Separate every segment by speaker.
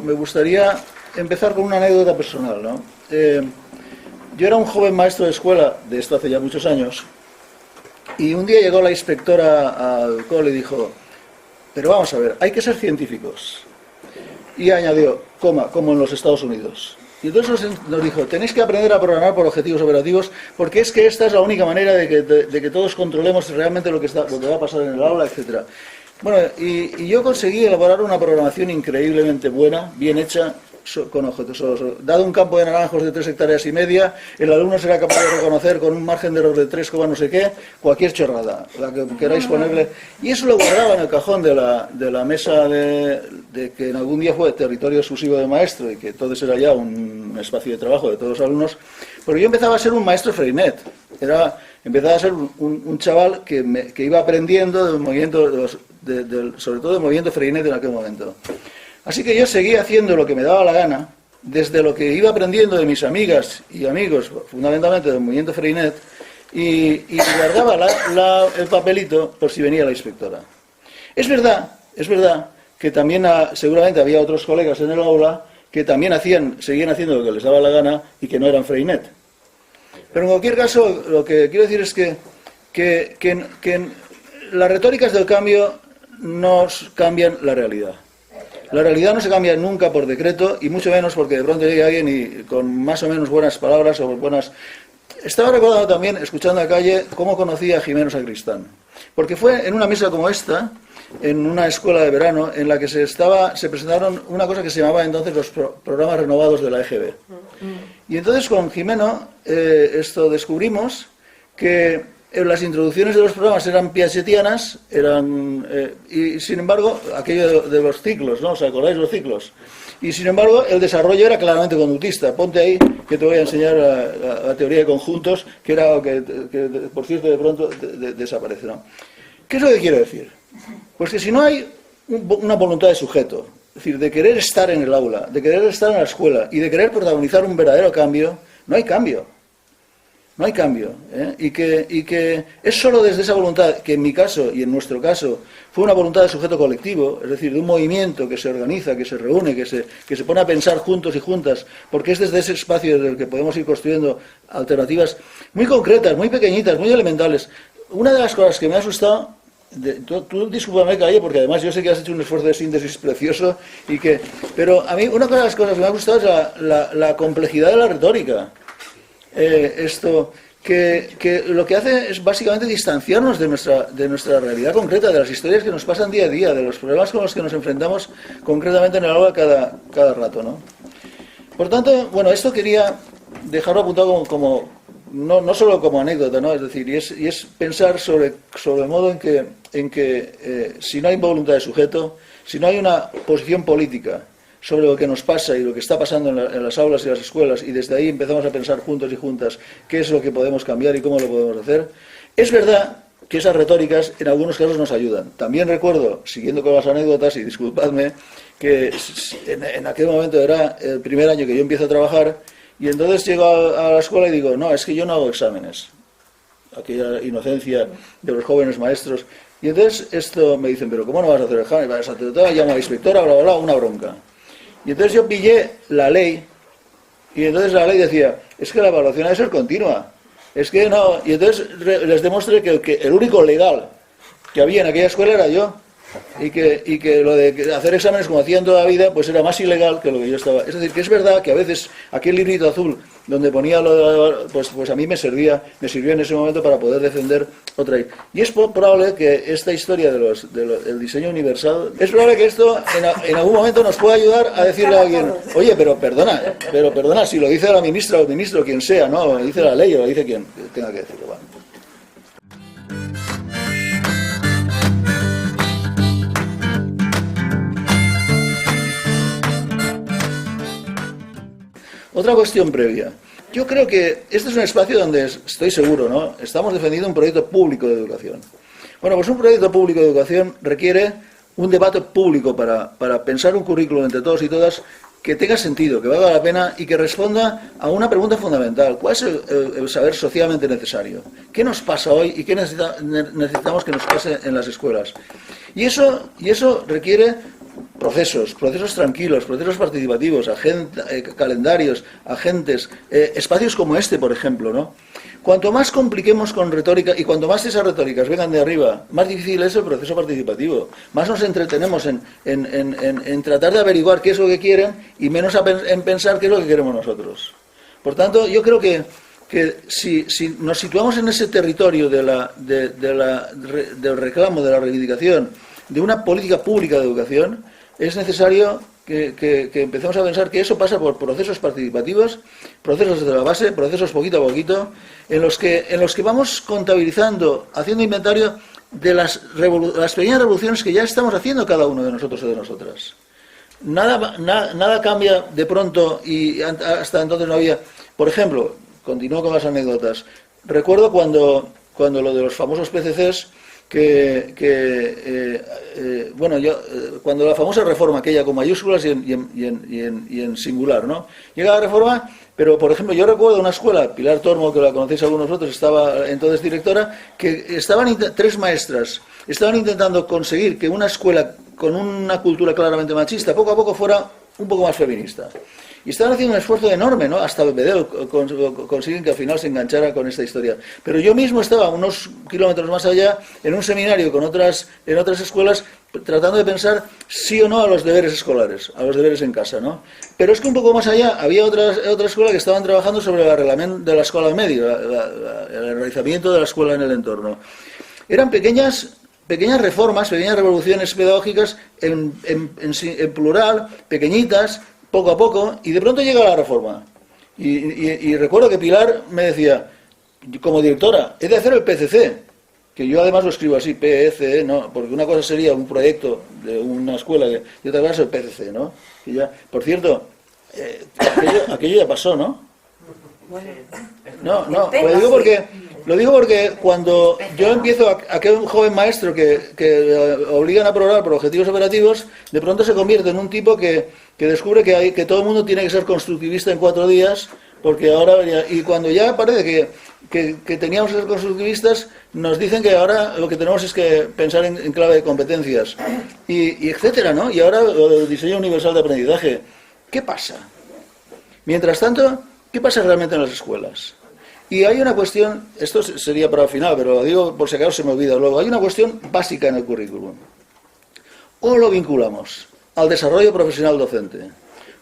Speaker 1: me gustaría empezar con una anécdota personal, ¿no? Yo era un joven maestro de escuela, de esto hace ya muchos años, y un día llegó la inspectora al cole y dijo, pero vamos a ver, hay que ser científicos. Y añadió, como en los Estados Unidos. Y entonces nos dijo, tenéis que aprender a programar por objetivos operativos, porque es que esta es la única manera de que todos controlemos realmente lo que va a pasar en el aula, etc. Bueno, y yo conseguí elaborar una programación increíblemente buena, bien hecha, con objetos. Dado un campo de naranjos de 3,5 hectáreas, el alumno será capaz de reconocer con un margen de error de 3, no sé qué, cualquier chorrada, la que queráis ponerle. Y eso lo guardaba en el cajón de la mesa de que en algún día fue territorio exclusivo del maestro y que entonces era ya un espacio de trabajo de todos los alumnos. Porque yo empezaba a ser un maestro Freinet. Empezaba a ser un chaval que iba aprendiendo del movimiento, sobre todo del movimiento Freinet en aquel momento. Así que yo seguía haciendo lo que me daba la gana, desde lo que iba aprendiendo de mis amigas y amigos, fundamentalmente del movimiento Freinet, y guardaba el papelito por si venía la inspectora. Es verdad que también seguramente había otros colegas en el aula que también seguían haciendo lo que les daba la gana y que no eran Freinet. Pero en cualquier caso, lo que quiero decir es que las retóricas del cambio nos cambian la realidad. La realidad no se cambia nunca por decreto, y mucho menos porque de pronto llegue alguien y con más o menos buenas palabras o buenas... Estaba recordando también, escuchando a calle, cómo conocí a Jimeno Sacristán. Porque fue en una mesa como esta, en una escuela de verano, en la que se presentaron una cosa que se llamaba entonces los programas renovados de la EGB. Y entonces con Jimeno descubrimos que las introducciones de los programas eran piagetianas, y sin embargo, aquello de los ciclos, ¿no? ¿Os acordáis de los ciclos? Y sin embargo, el desarrollo era claramente conductista. Ponte ahí, que te voy a enseñar la teoría de conjuntos, que era algo que por cierto, de pronto desaparece, ¿no? ¿Qué es lo que quiero decir? Pues que si no hay una voluntad de sujeto, es decir, de querer estar en el aula, de querer estar en la escuela y de querer protagonizar un verdadero cambio, no hay cambio. No hay cambio, ¿eh? Y que es solo desde esa voluntad, que en mi caso y en nuestro caso fue una voluntad de sujeto colectivo, es decir, de un movimiento que se organiza, que se reúne, que se pone a pensar juntos y juntas, porque es desde ese espacio desde el que podemos ir construyendo alternativas muy concretas, muy pequeñitas, muy elementales. Una de las cosas que me ha asustado, tú discúlpame, Calle, porque además yo sé que has hecho un esfuerzo de síntesis precioso, pero a mí una de las cosas que me ha gustado es la complejidad de la retórica. Que lo que hace es básicamente distanciarnos de nuestra realidad concreta, de las historias que nos pasan día a día, de los problemas con los que nos enfrentamos concretamente en el aula cada rato, ¿no? Por tanto, bueno, esto quería dejarlo apuntado como no solo como anécdota, ¿no? Es decir, y es pensar sobre el modo en que si no hay voluntad de sujeto, si no hay una posición política sobre lo que nos pasa y lo que está pasando en las aulas y las escuelas, y desde ahí empezamos a pensar juntos y juntas qué es lo que podemos cambiar y cómo lo podemos hacer, es verdad que esas retóricas en algunos casos nos ayudan. También recuerdo, siguiendo con las anécdotas, y disculpadme, que en aquel momento era el primer año que yo empiezo a trabajar, y entonces llego a la escuela y digo, no, es que yo no hago exámenes. Aquella inocencia de los jóvenes maestros. Y entonces me dicen, pero ¿cómo no vas a hacer exámenes? Llamo a la inspectora, bla, bla, bla, una bronca. Y entonces yo pillé la ley, y entonces la ley decía, es que la evaluación ha de ser continua, es que no, y entonces les demostré que el único legal que había en aquella escuela era yo, y que lo de hacer exámenes como hacían toda la vida, pues era más ilegal que lo que yo estaba. Es decir, que es verdad que a veces aquel librito azul donde ponía pues a mí me sirvió en ese momento para poder defender otra. Y es probable que esta historia del diseño universal, es probable que esto en algún momento nos pueda ayudar a decirle a alguien, oye, pero perdona, si lo dice la ministra o el ministro, quien sea, ¿no? Lo dice la ley o lo dice quien tenga que decirlo. Bueno. Otra cuestión previa. Yo creo que este es un espacio donde estoy seguro, ¿no? Estamos defendiendo un proyecto público de educación. Bueno, pues un proyecto público de educación requiere un debate público para pensar un currículum entre todos y todas que tenga sentido, que valga la pena y que responda a una pregunta fundamental. ¿Cuál es el saber socialmente necesario? ¿Qué nos pasa hoy y qué necesitamos que nos pase en las escuelas? Y eso requiere procesos tranquilos, procesos participativos, calendarios, agentes, espacios como este, por ejemplo, ¿no? Cuanto más compliquemos con retórica y cuanto más esas retóricas vengan de arriba, más difícil es el proceso participativo. Más nos entretenemos en tratar de averiguar qué es lo que quieren y menos en pensar qué es lo que queremos nosotros. Por tanto, yo creo que si nos situamos en ese territorio del reclamo, de la reivindicación, de una política pública de educación, es necesario que empecemos a pensar que eso pasa por procesos participativos, procesos desde la base, procesos poquito a poquito, en los que vamos contabilizando, haciendo inventario de las pequeñas revoluciones que ya estamos haciendo cada uno de nosotros o de nosotras. Nada cambia de pronto y hasta entonces no había. Por ejemplo, continúo con las anécdotas. Recuerdo cuando lo de los famosos PCCs, cuando la famosa reforma, aquella con mayúsculas y en singular, ¿no? Llega la reforma, pero por ejemplo yo recuerdo una escuela, Pilar Tormo, que la conocéis algunos de vosotros, estaba entonces directora, que tres maestras estaban intentando conseguir que una escuela con una cultura claramente machista poco a poco fuera un poco más feminista. Y estaban haciendo un esfuerzo enorme, ¿no? Hasta Bebedeo consiguen que al final se enganchara con esta historia. Pero yo mismo estaba unos kilómetros más allá, en un seminario en otras escuelas, tratando de pensar sí o no a los deberes escolares, a los deberes en casa, ¿no? Pero es que un poco más allá había otra escuela que estaban trabajando sobre el arreglamiento de la escuela de medio, el enraizamiento de la escuela en el entorno. Eran pequeñas reformas, pequeñas revoluciones pedagógicas en plural, pequeñitas, poco a poco, y de pronto llega la reforma. Y recuerdo que Pilar me decía, como directora, he de hacer el PCC, que yo además lo escribo así, PCC, ¿no? Porque una cosa sería un proyecto de una escuela y otra cosa es el PCC, ¿no? Y ya, por cierto, aquello ya pasó, ¿no? No, lo digo porque cuando yo empiezo a que un joven maestro que obligan a programar por objetivos operativos, de pronto se convierte en un tipo que descubre que todo el mundo tiene que ser constructivista en 4 días, porque ahora, y cuando ya parece que teníamos que ser constructivistas, nos dicen que ahora lo que tenemos es que pensar en clave de competencias, y etcétera, ¿no? Y ahora lo del diseño universal de aprendizaje. ¿Qué pasa? Mientras tanto, ¿qué pasa realmente en las escuelas? Y hay una cuestión, esto sería para el final, pero lo digo por si acaso se me olvida luego, hay una cuestión básica en el currículum. O lo vinculamos al desarrollo profesional docente,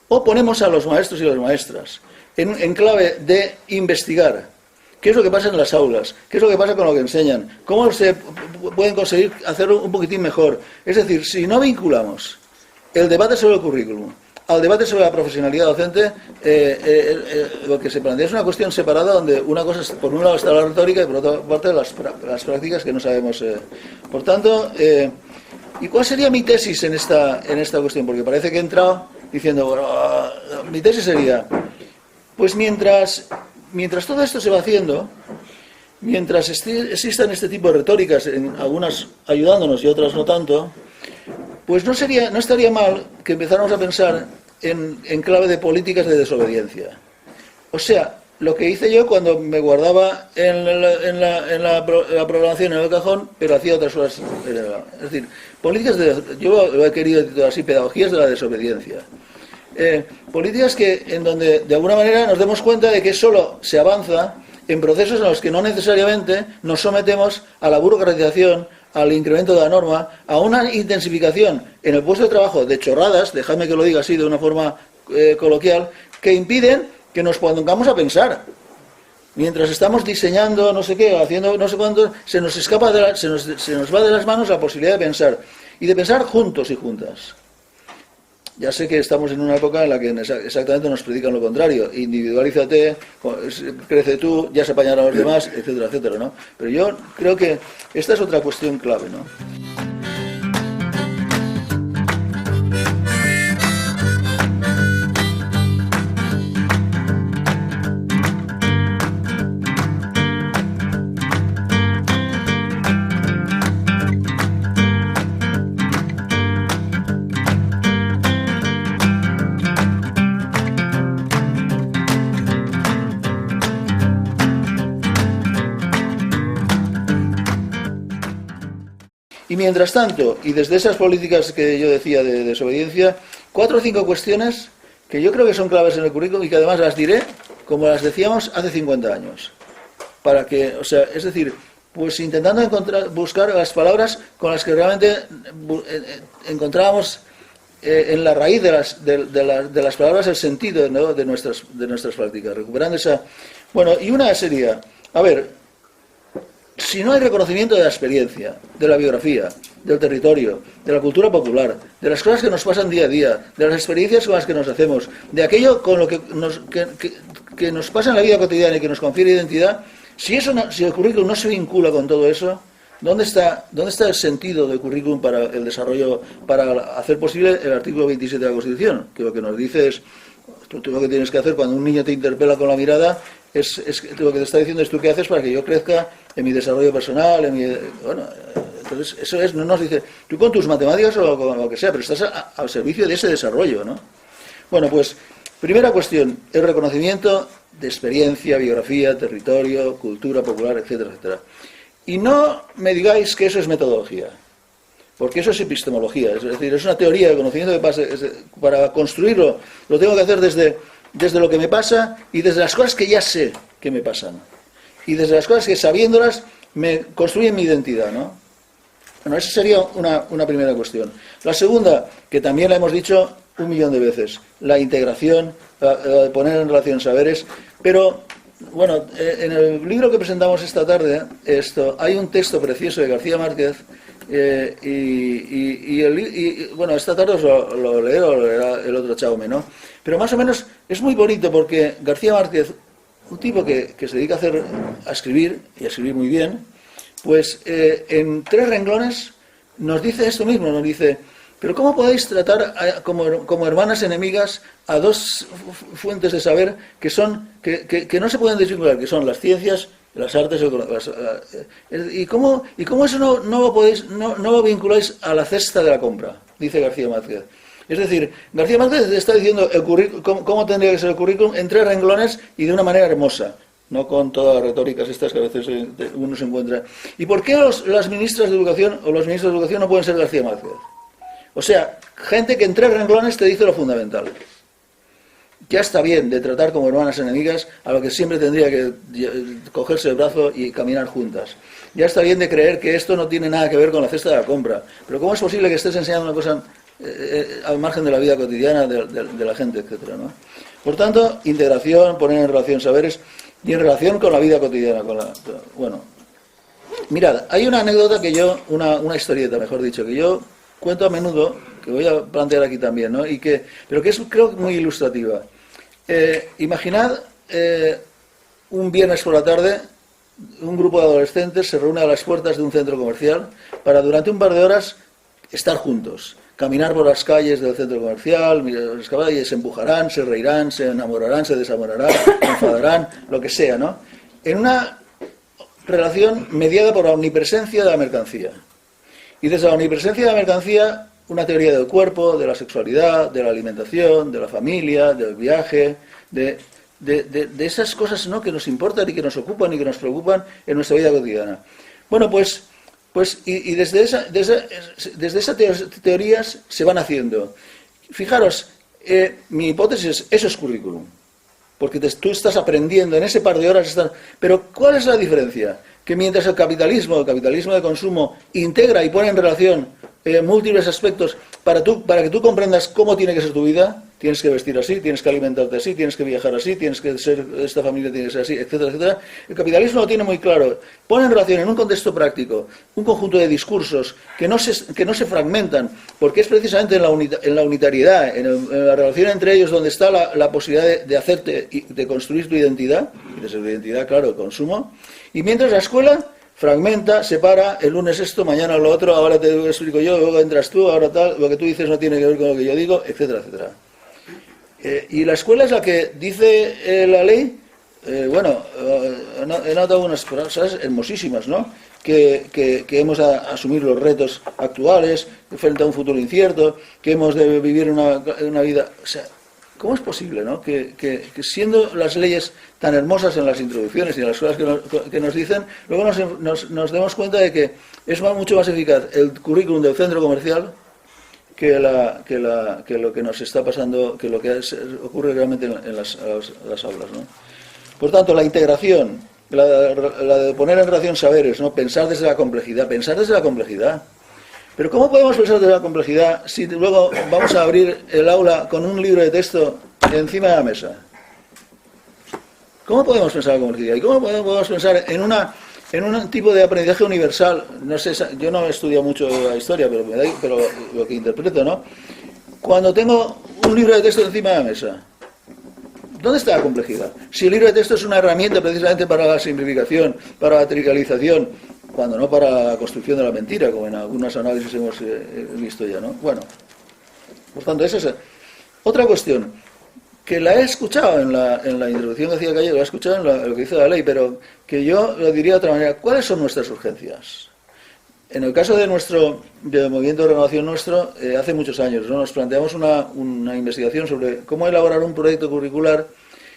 Speaker 1: o ponemos a los maestros y las maestras en clave de investigar qué es lo que pasa en las aulas, qué es lo que pasa con lo que enseñan, cómo se pueden conseguir hacerlo un poquitín mejor. Es decir, si no vinculamos el debate sobre el currículum al debate sobre la profesionalidad docente, lo que se plantea es una cuestión separada donde una cosa, por un lado está la retórica y por otra parte las prácticas que no sabemos. Por tanto, ¿y cuál sería mi tesis en esta cuestión? Porque parece que he entrado diciendo, bueno, mi tesis sería, pues mientras todo esto se va haciendo, mientras existan este tipo de retóricas, algunas ayudándonos y otras no tanto, pues no estaría mal que empezáramos a pensar en clave de políticas de desobediencia. O sea, lo que hice yo cuando me guardaba en la programación en el cajón, pero hacía otras cosas. Es decir, políticas yo lo he querido titular así, pedagogías de la desobediencia. Políticas en donde de alguna manera nos demos cuenta de que solo se avanza en procesos en los que no necesariamente nos sometemos a la burocratización, al incremento de la norma, a una intensificación en el puesto de trabajo de chorradas, dejadme que lo diga así de una forma coloquial, que impiden que nos pongamos a pensar. Mientras estamos diseñando no sé qué, haciendo no sé cuánto, se nos va de las manos la posibilidad de pensar, y de pensar juntos y juntas. Ya sé que estamos en una época en la que exactamente nos predican lo contrario. Individualízate, crece tú, ya se apañarán los demás, etcétera, etcétera, ¿no? Pero yo creo que esta es otra cuestión clave, ¿no? Y mientras tanto, y desde esas políticas que yo decía de desobediencia, 4 o 5 cuestiones que yo creo que son claves en el currículum y que además las diré como las decíamos hace 50 años. Para que, o sea, es decir, pues intentando buscar las palabras con las que realmente encontrábamos en la raíz de las palabras el sentido, ¿no?, de nuestras prácticas, recuperando esa... Bueno, y una sería, a ver, si no hay reconocimiento de la experiencia, de la biografía, del territorio, de la cultura popular, de las cosas que nos pasan día a día, de las experiencias con las que nos hacemos, de aquello con lo que nos pasa en la vida cotidiana y que nos confiere identidad, si el currículum no se vincula con todo eso, ¿dónde está el sentido del currículum para el desarrollo, para hacer posible el artículo 27 de la Constitución? Que lo que nos dice es, tú lo que tienes que hacer cuando un niño te interpela con la mirada, es lo que te está diciendo es tú qué haces para que yo crezca en mi desarrollo personal, bueno, entonces eso es, no nos dice, tú con tus matemáticas o con lo que sea, pero estás al servicio de ese desarrollo, ¿no? Bueno, pues, primera cuestión, el reconocimiento de experiencia, biografía, territorio, cultura popular, etcétera, etcétera. Y no me digáis que eso es metodología, porque eso es epistemología, es decir, es una teoría de conocimiento que pasa, para construirlo lo tengo que hacer desde lo que me pasa y desde las cosas que ya sé que me pasan. Y desde las cosas que sabiéndolas me construyen mi identidad, ¿no? Bueno, esa sería una primera cuestión. La segunda, que también la hemos dicho 1.000.000 de veces, la integración, poner en relación saberes, pero bueno, en el libro que presentamos esta tarde, hay un texto precioso de García Márquez, bueno, esta tarde os lo leeré, o lo leerá el otro Chaume, ¿no? Pero más o menos es muy bonito porque García Márquez, un tipo que se dedica a escribir, y a escribir muy bien, pues en 3 renglones nos dice esto mismo, nos dice, pero ¿cómo podéis tratar como hermanas enemigas a 2 fuentes de saber que no se pueden desvincular, que son las ciencias, las artes, y cómo eso no lo vinculáis a la cesta de la compra? Dice García Márquez. Es decir, García Márquez está diciendo cómo tendría que ser el currículum en 3 renglones y de una manera hermosa, no con todas las retóricas estas que a veces uno se encuentra. ¿Y por qué las ministras de Educación o los ministros de Educación no pueden ser García Márquez? O sea, gente que en 3 renglones te dice lo fundamental. Ya está bien de tratar como hermanas enemigas a lo que siempre tendría que cogerse el brazo y caminar juntas. Ya está bien de creer que esto no tiene nada que ver con la cesta de la compra. Pero ¿cómo es posible que estés enseñando una cosa al margen de la vida cotidiana de la gente, etcétera, ¿no? Por tanto, integración, poner en relación saberes y en relación con la vida cotidiana. Bueno, mirad, hay una anécdota una historieta, mejor dicho, que yo cuento a menudo, que voy a plantear aquí también, ¿no? Pero que es, creo, muy ilustrativa. Imaginad un viernes por la tarde, un grupo de adolescentes se reúne a las puertas de un centro comercial para durante un par de horas estar juntos, caminar por las calles del centro comercial, y se empujarán, se reirán, se enamorarán, se desamorarán, se enfadarán, lo que sea, ¿no? En una relación mediada por la omnipresencia de la mercancía. Y desde la omnipresencia de la mercancía, una teoría del cuerpo, de la sexualidad, de la alimentación, de la familia, del viaje, de esas cosas, ¿no?, que nos importan y que nos ocupan y que nos preocupan en nuestra vida cotidiana. Bueno, pues desde esas teorías se van haciendo. Fijaros, mi hipótesis, eso es currículum. Porque tú estás aprendiendo en ese par de horas. Pero ¿cuál es la diferencia? Que mientras el capitalismo de consumo, integra y pone en relación múltiples aspectos para que tú comprendas cómo tiene que ser tu vida, tienes que vestir así, tienes que alimentarte así, tienes que viajar así, tienes que ser, esta familia tiene que ser así, etcétera, etcétera. El capitalismo lo tiene muy claro. Pone en relación en un contexto práctico un conjunto de discursos que no se fragmentan, porque es precisamente en la unitariedad, en la relación entre ellos donde está la posibilidad de hacerte, de construir tu identidad, y desde tu identidad, claro, el consumo. Y mientras la escuela fragmenta, separa, el lunes esto, mañana lo otro, ahora te explico yo, luego entras tú, ahora tal, lo que tú dices no tiene que ver con lo que yo digo, etcétera, etcétera. Y la escuela es la que dice la ley, he notado unas cosas hermosísimas, ¿no? Que hemos de asumir los retos actuales frente a un futuro incierto, que hemos de vivir una vida... O sea, ¿cómo es posible, ¿no? Que siendo las leyes tan hermosas en las introducciones y en las cosas que nos dicen, luego nos demos cuenta de que es mucho más eficaz el currículum del centro comercial que lo que nos está pasando, que lo que ocurre realmente en las aulas, ¿no? Por tanto, la integración, la de poner en relación saberes, ¿no? Pensar desde la complejidad. Pero ¿cómo podemos pensar desde la complejidad si luego vamos a abrir el aula con un libro de texto encima de la mesa? ¿Cómo podemos pensar la complejidad? ¿Y cómo podemos pensar en un tipo de aprendizaje universal? No sé, yo no he estudiado mucho la historia, pero lo que interpreto, ¿no? Cuando tengo un libro de texto encima de la mesa, ¿dónde está la complejidad? Si el libro de texto es una herramienta precisamente para la simplificación, para la tricalización, cuando no para la construcción de la mentira, como en algunos análisis hemos visto ya, ¿no? Bueno, por tanto, esa es otra cuestión, que la he escuchado en la introducción que hacía Calle, la he escuchado en lo que dice la ley, pero que yo lo diría de otra manera. ¿Cuáles son nuestras urgencias? En el caso del movimiento de renovación nuestro, hace muchos años, ¿no? Nos planteamos una investigación sobre cómo elaborar un proyecto curricular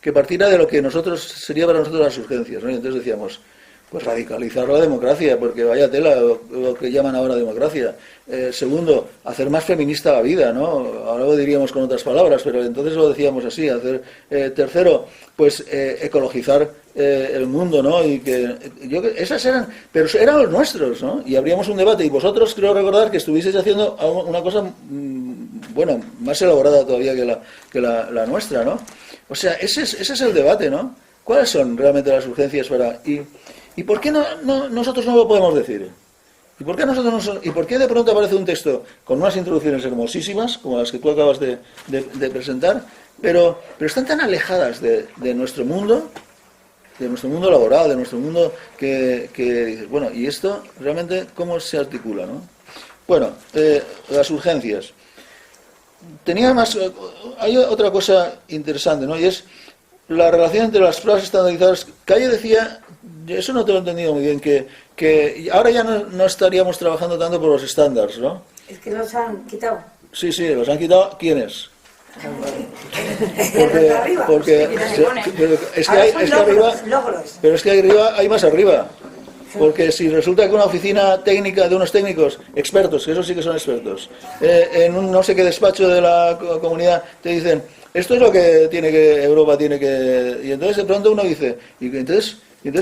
Speaker 1: que partiera de lo que sería para nosotros las urgencias, ¿no? Y entonces decíamos, pues radicalizar la democracia, porque vaya tela lo que llaman ahora democracia. Segundo, hacer más feminista la vida, ¿no? Ahora lo diríamos con otras palabras, pero entonces lo decíamos así. Tercero, pues ecologizar el mundo, ¿no? Y esas eran, pero eran los nuestros, ¿no? Y abríamos un debate, y vosotros creo recordar que estuvieseis haciendo una cosa, bueno, más elaborada todavía que la nuestra, ¿no? O sea, ese es el debate, ¿no? ¿Cuáles son realmente las urgencias ¿Y por qué nosotros no lo podemos decir? ¿Y por qué de pronto aparece un texto con unas introducciones hermosísimas, como las que tú acabas de presentar, pero están tan alejadas de nuestro mundo laboral, de nuestro mundo que bueno, y esto realmente cómo se articula, ¿no? Bueno, las urgencias. Hay otra cosa interesante, ¿no? Y es la relación entre las pruebas estandarizadas. Calle decía, eso no te lo he entendido muy bien, que ahora ya no estaríamos trabajando tanto por los estándares, ¿no?
Speaker 2: Es que los han quitado.
Speaker 1: Sí, los han quitado. ¿Quiénes? Pero es que arriba hay más arriba. Porque si resulta que una oficina técnica de unos técnicos expertos, que esos sí que son expertos, en un no sé qué despacho de la comunidad te dicen, esto es lo que Europa tiene que... Y entonces de pronto uno dice, ¿y entonces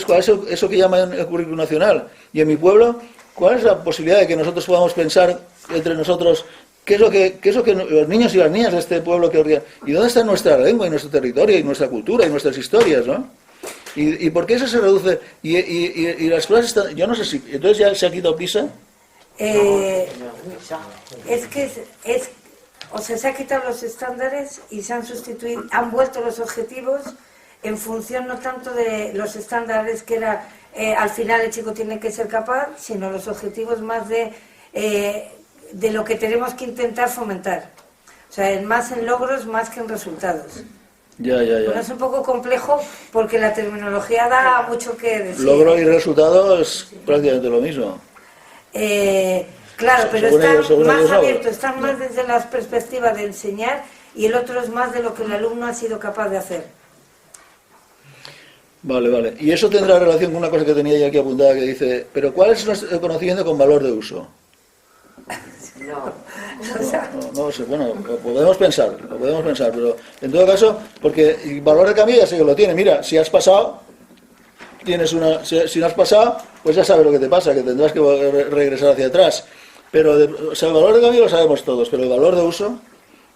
Speaker 1: cuál es eso que llaman el currículum nacional? Y en mi pueblo, ¿cuál es la posibilidad de que nosotros podamos pensar entre nosotros qué es lo que los niños y las niñas de este pueblo y dónde está nuestra lengua y nuestro territorio y nuestra cultura y nuestras historias, ¿no? ¿Y por qué eso se reduce? Y las clases están... Yo no sé si... ¿Entonces ya se ha quitado PISA?
Speaker 2: O sea, se han quitado los estándares y se han sustituido, han vuelto los objetivos en función no tanto de los estándares que era al final el chico tiene que ser capaz, sino los objetivos más de lo que tenemos que intentar fomentar. O sea, más en logros más que en resultados.
Speaker 1: Ya.
Speaker 2: Bueno, es un poco complejo porque la terminología da mucho que decir.
Speaker 1: Logro y resultado es prácticamente lo mismo.
Speaker 2: Claro, pero están más abiertos, están más desde la perspectiva de enseñar y el otro es más de lo que el alumno ha sido capaz de hacer.
Speaker 1: Vale. Y eso tendrá relación con una cosa que tenía ya aquí apuntada que dice, pero ¿cuál es el conocimiento con valor de uso? No sé, bueno, lo podemos pensar, pero en todo caso, porque el valor de cambio ya sé que lo tiene. Mira, si has pasado, si no has pasado, pues ya sabes lo que te pasa, que tendrás que regresar hacia atrás. Pero o sea, el valor de cambio lo sabemos todos, pero el valor de uso,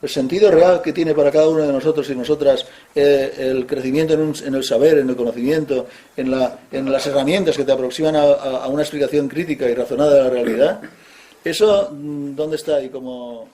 Speaker 1: el sentido real que tiene para cada uno de nosotros y nosotras el crecimiento en el saber, en el conocimiento, en las herramientas que te aproximan a una explicación crítica y razonada de la realidad, eso, ¿dónde está y cómo?